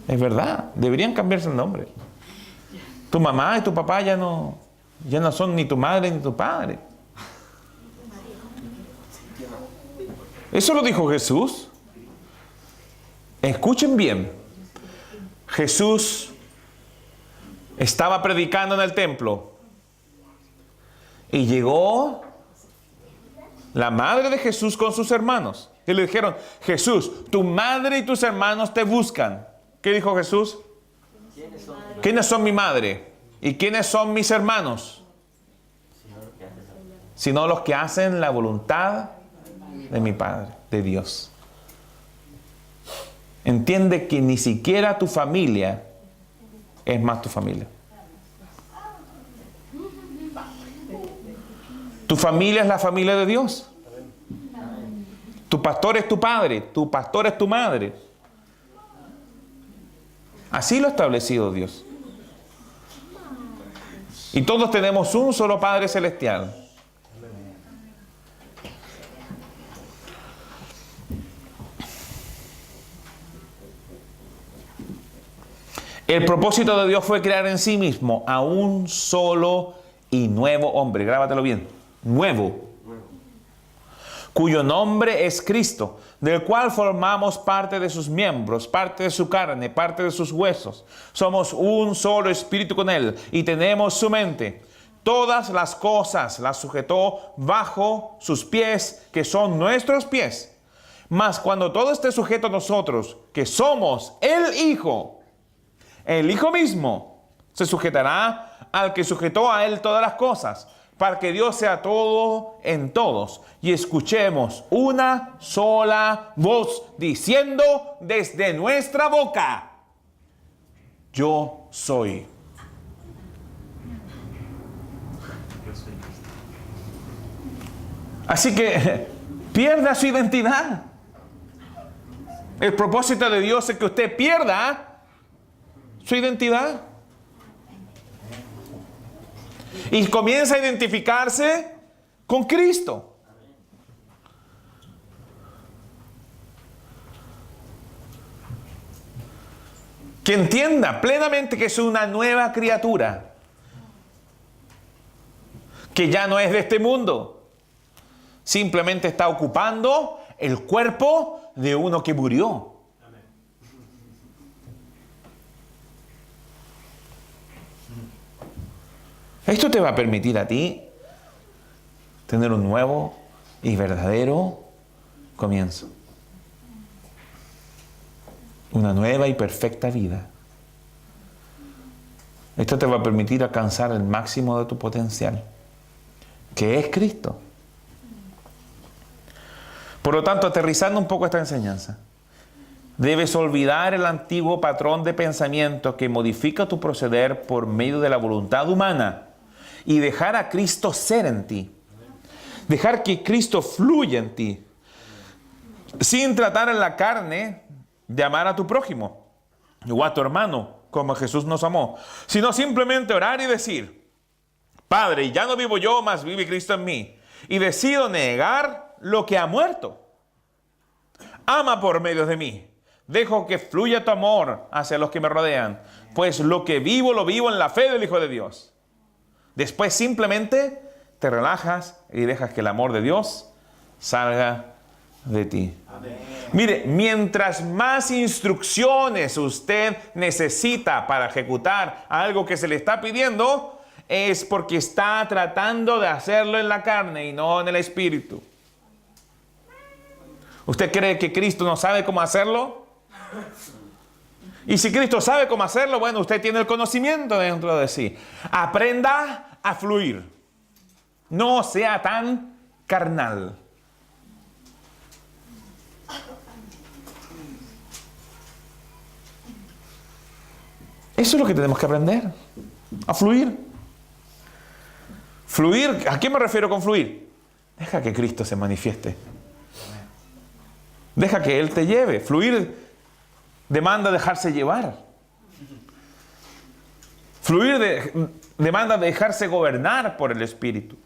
Es verdad, deberían cambiarse el nombre. Tu mamá y tu papá ya no son ni tu madre ni tu padre. Eso lo dijo Jesús. Escuchen bien. Jesús estaba predicando en el templo y llegó la madre de Jesús con sus hermanos y le dijeron: Jesús, tu madre y tus hermanos te buscan. ¿Qué dijo Jesús? ¿Quiénes son mi madre? ¿Y quiénes son mis hermanos? Sino los que hacen la voluntad de mi Padre, de Dios. entiende que ni siquiera tu familia es más tu familia. Tu familia es la familia de Dios. Tu pastor es tu padre, tu pastor es tu madre. Así lo ha establecido Dios. Y todos tenemos un solo Padre Celestial. El propósito de Dios fue crear en sí mismo a un solo y nuevo hombre. Grábatelo bien. Nuevo. Cuyo nombre es Cristo, del cual formamos parte de sus miembros, parte de su carne, parte de sus huesos. Somos un solo espíritu con Él y tenemos su mente. Todas las cosas las sujetó bajo sus pies, que son nuestros pies. Mas cuando todo esté sujeto a nosotros, que somos el Hijo mismo se sujetará al que sujetó a Él todas las cosas, para que Dios sea todo en todos, y escuchemos una sola voz diciendo desde nuestra boca: yo soy. Así que pierda su identidad. El propósito de Dios es que usted pierda su identidad y comienza a identificarse con Cristo. Que entienda plenamente que es una nueva criatura, que ya no es de este mundo. Simplemente está ocupando el cuerpo de uno que murió. Esto te va a permitir a ti tener un nuevo y verdadero comienzo. Una nueva y perfecta vida. Esto te va a permitir alcanzar el máximo de tu potencial, que es Cristo. Por lo tanto, aterrizando un poco esta enseñanza, debes olvidar el antiguo patrón de pensamiento que modifica tu proceder por medio de la voluntad humana y dejar a Cristo ser en ti. Dejar que Cristo fluya en ti, sin tratar en la carne de amar a tu prójimo o a tu hermano como Jesús nos amó, sino simplemente orar y decir: Padre, ya no vivo yo, mas vive Cristo en mí, y decido negar lo que ha muerto. Ama por medio de mí. Dejo que fluya tu amor hacia los que me rodean, pues lo que vivo lo vivo en la fe del Hijo de Dios. Después simplemente te relajas y dejas que el amor de Dios salga de ti. Amén. Mire, mientras más instrucciones usted necesita para ejecutar algo que se le está pidiendo, es porque está tratando de hacerlo en la carne y no en el espíritu. ¿Usted cree que Cristo no sabe cómo hacerlo? Y si Cristo sabe cómo hacerlo, bueno, usted tiene el conocimiento dentro de sí. Aprenda a fluir. No sea tan carnal. Eso es lo que tenemos que aprender. A fluir. Fluir, ¿a qué me refiero con fluir? Deja que Cristo se manifieste. Deja que Él te lleve. Fluir demanda dejarse llevar. Fluir demanda dejarse gobernar por el Espíritu.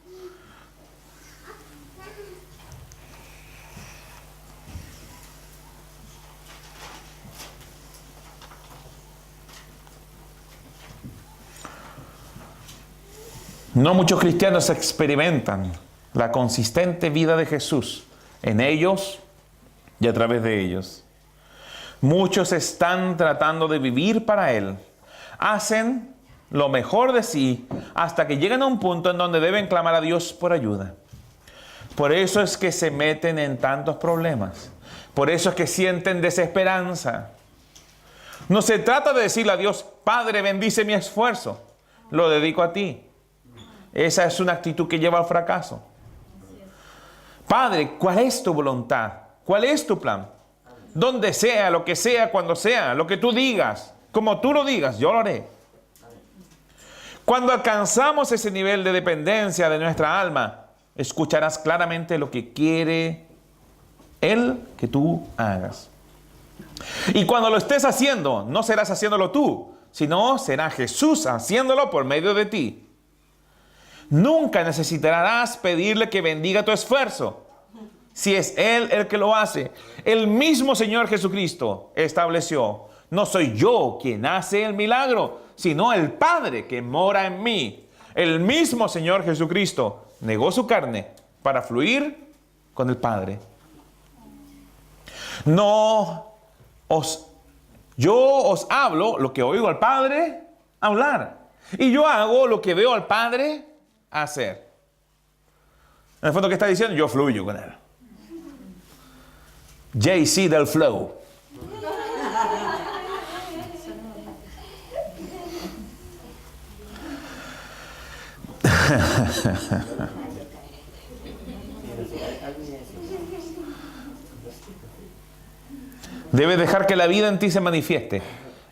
No muchos cristianos experimentan la consistente vida de Jesús en ellos y a través de ellos. Muchos están tratando de vivir para Él. Hacen lo mejor de sí hasta que llegan a un punto en donde deben clamar a Dios por ayuda. Por eso es que se meten en tantos problemas. Por eso es que sienten desesperanza. No se trata de decirle a Dios: Padre, bendice mi esfuerzo, lo dedico a ti. Esa es una actitud que lleva al fracaso. Padre, ¿cuál es tu voluntad? ¿Cuál es tu plan? Donde sea, lo que sea, cuando sea, lo que tú digas, como tú lo digas, yo lo haré. Cuando alcanzamos ese nivel de dependencia de nuestra alma, escucharás claramente lo que quiere Él que tú hagas. Y cuando lo estés haciendo, no serás haciéndolo tú, sino será Jesús haciéndolo por medio de ti. Nunca necesitarás pedirle que bendiga tu esfuerzo, si es Él el que lo hace. El mismo Señor Jesucristo estableció: no soy yo quien hace el milagro, sino el Padre que mora en mí. El mismo Señor Jesucristo negó su carne para fluir con el Padre. Yo os hablo lo que oigo al Padre hablar, y yo hago lo que veo al Padre hacer. En el fondo, ¿qué está diciendo? Yo fluyo con Él. JC del flow. Debes dejar que la vida en ti se manifieste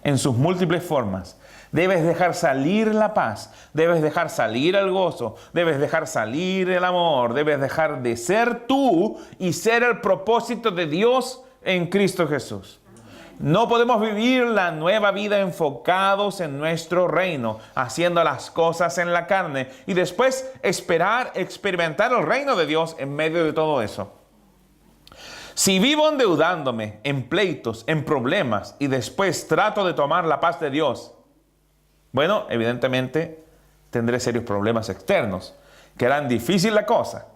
en sus múltiples formas. Debes dejar salir la paz, debes dejar salir el gozo, debes dejar salir el amor, debes dejar de ser tú y ser el propósito de Dios en Cristo Jesús. No podemos vivir la nueva vida enfocados en nuestro reino, haciendo las cosas en la carne y después esperar experimentar el reino de Dios en medio de todo eso. Si vivo endeudándome en pleitos, en problemas y después trato de tomar la paz de Dios, bueno, evidentemente tendré serios problemas externos que harán difícil la cosa.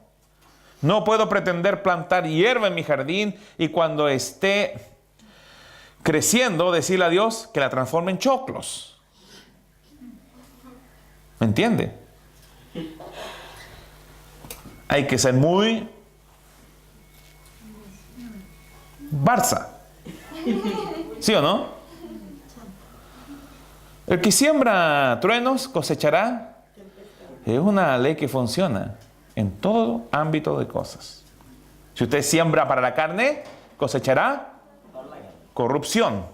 No puedo pretender plantar hierba en mi jardín y cuando esté creciendo decirle a Dios que la transforme en choclos. ¿Me entiende? Hay que ser muy Barça. ¿Sí o no? El que siembra truenos cosechará. Es una ley que funciona en todo ámbito de cosas. Si usted siembra para la carne, cosechará corrupción.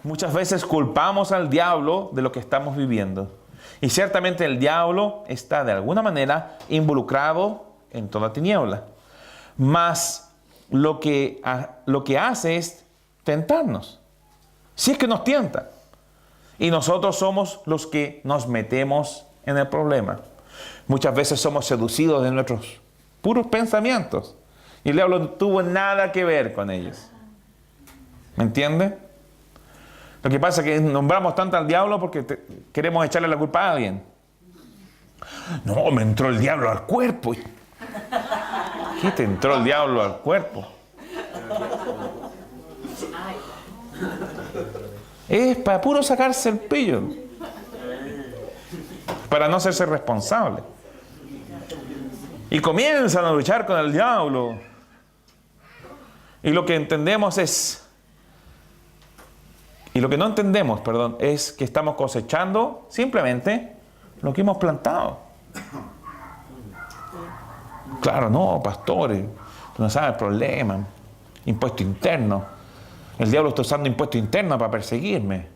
Muchas veces culpamos al diablo de lo que estamos viviendo. Y ciertamente el diablo está de alguna manera involucrado en toda tiniebla. Mas lo que hace es tentarnos. Si es que nos tienta. Y nosotros somos los que nos metemos en el problema. Muchas veces somos seducidos de nuestros puros pensamientos. Y el diablo no tuvo nada que ver con ellos. ¿Me entiende? Lo que pasa es que nombramos tanto al diablo porque queremos echarle la culpa a alguien. No, me entró el diablo al cuerpo. ¿Qué te entró el diablo al cuerpo? Es para puro sacarse el pillo. Para no hacerse responsable. Y comienzan a luchar con el diablo. Y lo que entendemos es... Y lo que no entendemos, perdón, es que estamos cosechando simplemente lo que hemos plantado. Claro, no, pastores, tú no sabes el problema. Impuesto interno. El diablo está usando impuesto interno para perseguirme.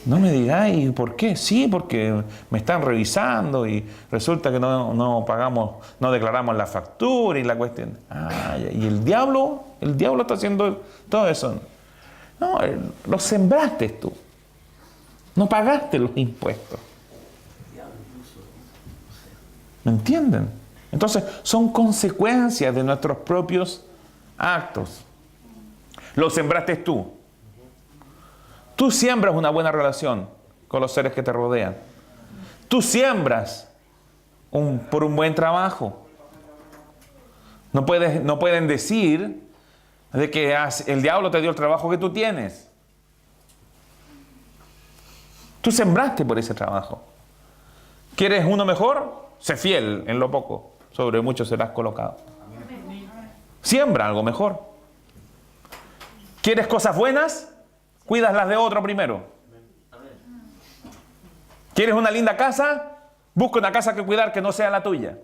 No me digáis, ¿por qué? Sí, porque me están revisando y resulta que no pagamos, no declaramos la factura y la cuestión. Y el diablo está haciendo todo eso. No, lo sembraste tú. No pagaste los impuestos. ¿Me entienden? Entonces, son consecuencias de nuestros propios actos. Lo sembraste tú. Tú siembras una buena relación con los seres que te rodean. Tú siembras por un buen trabajo. No pueden decir de que el diablo te dio el trabajo que tú tienes. Tú sembraste por ese trabajo. ¿Quieres uno mejor? Sé fiel en lo poco. Sobre mucho serás colocado. Siembra algo mejor. ¿Quieres cosas buenas? Cuidas las de otro primero. ¿Quieres una linda casa? Busca una casa que cuidar que no sea la tuya.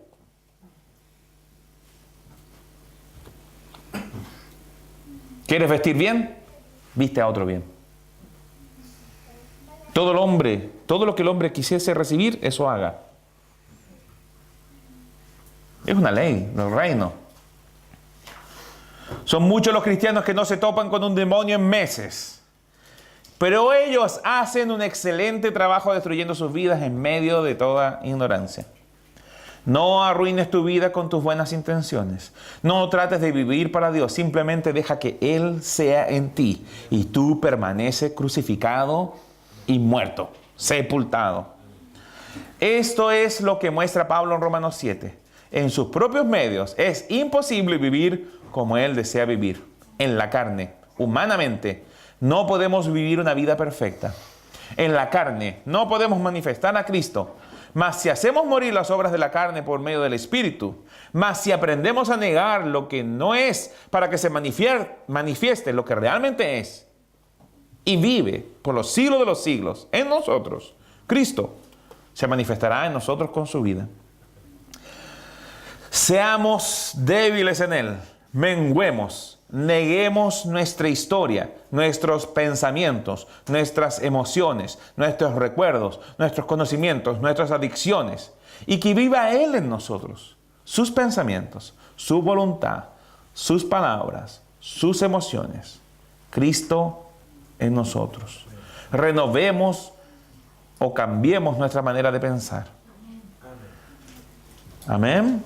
¿Quieres vestir bien? Viste a otro bien. Todo lo que el hombre quisiese recibir, eso haga. Es una ley del reino. Son muchos los cristianos que no se topan con un demonio en meses. Pero ellos hacen un excelente trabajo destruyendo sus vidas en medio de toda ignorancia. No arruines tu vida con tus buenas intenciones. No trates de vivir para Dios. Simplemente deja que Él sea en ti. Y tú permaneces crucificado y muerto, sepultado. Esto es lo que muestra Pablo en Romanos 7. En sus propios medios es imposible vivir como Él desea vivir. En la carne, humanamente, no podemos vivir una vida perfecta. En la carne no podemos manifestar a Cristo. Mas si hacemos morir las obras de la carne por medio del Espíritu, mas si aprendemos a negar lo que no es para que se manifieste lo que realmente es, y vive por los siglos de los siglos en nosotros, Cristo se manifestará en nosotros con su vida. Seamos débiles en Él, menguemos, neguemos nuestra historia, nuestros pensamientos, nuestras emociones, nuestros recuerdos, nuestros conocimientos, nuestras adicciones, y que viva Él en nosotros, sus pensamientos, su voluntad, sus palabras, sus emociones. Cristo en nosotros. Renovemos o cambiemos nuestra manera de pensar. Amén.